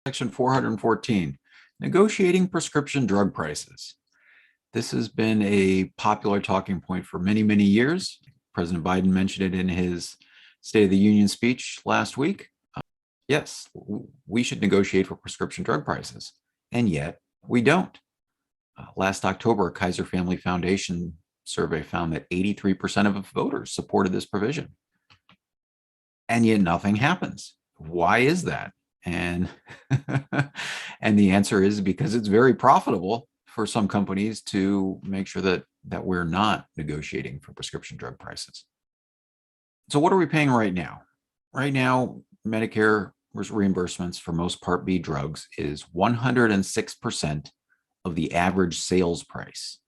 Section 414, negotiating prescription drug prices. This has been a popular talking point for many, many years. President Biden mentioned it in his State of the Union speech last week. Yes, we should negotiate for prescription drug prices, and yet we don't. Last October, a Kaiser Family Foundation survey found that 83% of voters supported this provision, and yet nothing happens. Why is that? And and the answer is because it's very profitable for some companies to make sure that we're not negotiating for prescription drug prices. So what are we paying right now? Right now, Medicare reimbursements for most Part B drugs is 106% of the average sales price.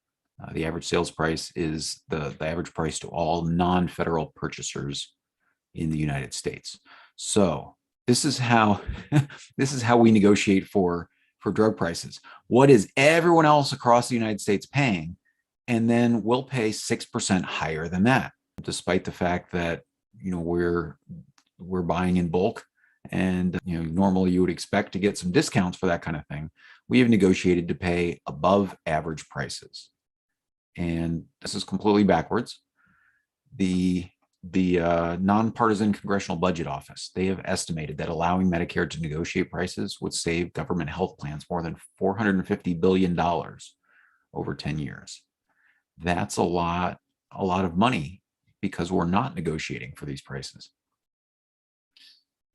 The average sales price is the average price to all non-federal purchasers in the United States. So this is how we negotiate for drug prices. What is everyone else across the United States paying? And then we'll pay 6% higher than that, despite the fact that we're buying in bulk, and normally you would expect to get some discounts for that kind of thing. We have negotiated to pay above average prices, and this is completely backwards. The Nonpartisan Congressional Budget Office, they have estimated that allowing Medicare to negotiate prices would save government health plans more than $450 billion over 10 years. That's a lot of money because we're not negotiating for these prices.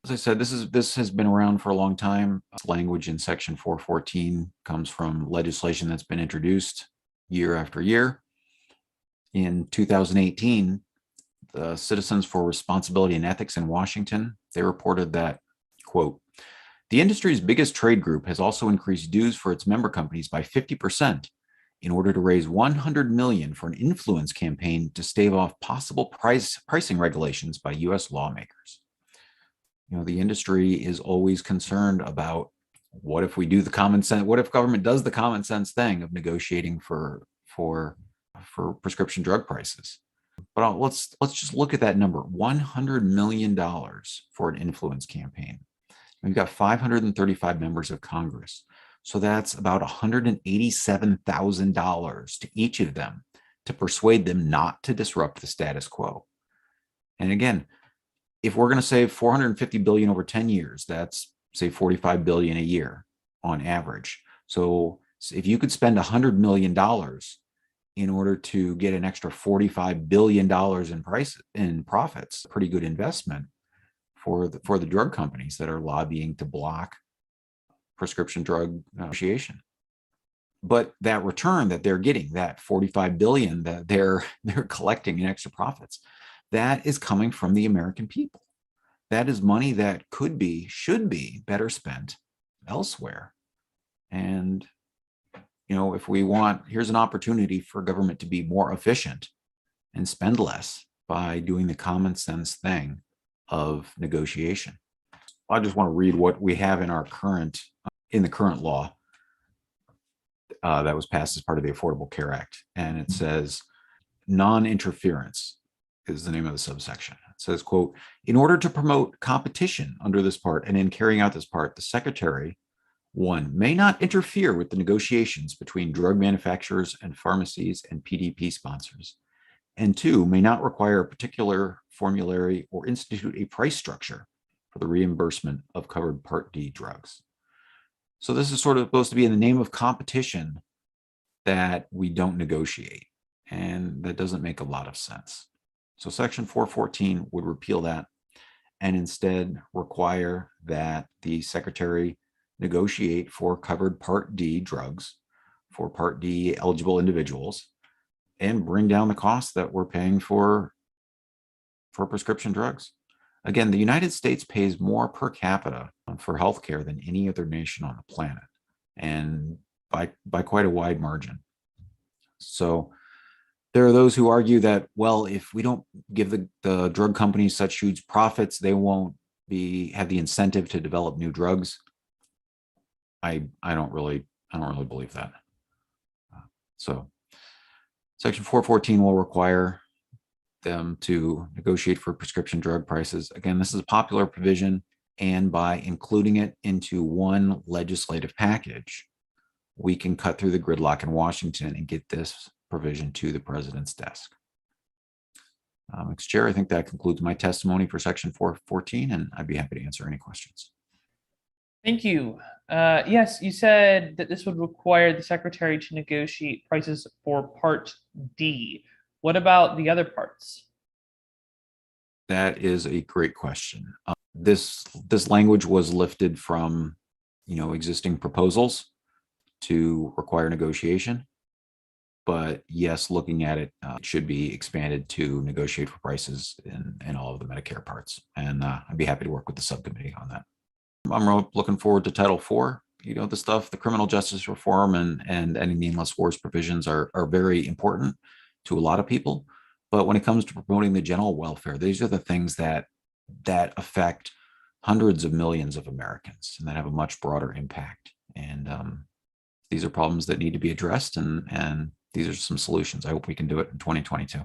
As I said, this has been around for a long time. Language in Section 414 comes from legislation that's been introduced year after year. In 2018, the Citizens for Responsibility and Ethics in Washington, they reported that, quote, the industry's biggest trade group has also increased dues for its member companies by 50% in order to raise $100 million for an influence campaign to stave off possible pricing regulations by U.S. lawmakers. The industry is always concerned about what if we do the common sense, what if government does the common sense thing of negotiating for prescription drug prices. But let's just look at that number, $100 million for an influence campaign. We've got 535 members of Congress. So that's about $187,000 to each of them to persuade them not to disrupt the status quo. And again, if we're going to save $450 billion over 10 years, that's say $45 billion a year on average. So if you could spend $100 million in order to get an extra $45 billion in profits, pretty good investment for the drug companies that are lobbying to block prescription drug negotiation. But that return that they're getting, that $45 billion that they're collecting in extra profits, that is coming from the American people. That is money that should be better spent elsewhere. And if we want, here's an opportunity for government to be more efficient and spend less by doing the common sense thing of negotiation. I just want to read what we have in the current law that was passed as part of the Affordable Care Act. And it says, non-interference is the name of the subsection. It says, quote, in order to promote competition under this part and in carrying out this part, the Secretary, 1, may not interfere with the negotiations between drug manufacturers and pharmacies and PDP sponsors, and 2, may not require a particular formulary or institute a price structure for the reimbursement of covered Part D drugs. So this is sort of supposed to be in the name of competition that we don't negotiate, and that doesn't make a lot of sense. So Section 414 would repeal that and instead require that the Secretary negotiate for covered Part D drugs for Part D eligible individuals and bring down the costs that we're paying for prescription drugs. Again, the United States pays more per capita for healthcare than any other nation on the planet, and by quite a wide margin. So there are those who argue that, well, if we don't give the drug companies such huge profits, they won't have the incentive to develop new drugs. I don't really believe that. So Section 414 will require them to negotiate for prescription drug prices. Again, this is a popular provision. And by including it into one legislative package, we can cut through the gridlock in Washington and get this provision to the president's desk. Mr. Chair, I think that concludes my testimony for section 414, and I'd be happy to answer any questions. Thank you. Yes, you said that this would require the secretary to negotiate prices for Part D. What about the other parts? That is a great question. This language was lifted from, existing proposals to require negotiation. But yes, looking at it, it should be expanded to negotiate for prices in all of the Medicare parts. And I'd be happy to work with the subcommittee on that. I'm looking forward to Title IV. The criminal justice reform and ending meaningless wars provisions are very important to a lot of people. But when it comes to promoting the general welfare, these are the things that affect hundreds of millions of Americans and that have a much broader impact. And these are problems that need to be addressed, and these are some solutions. I hope we can do it in 2022.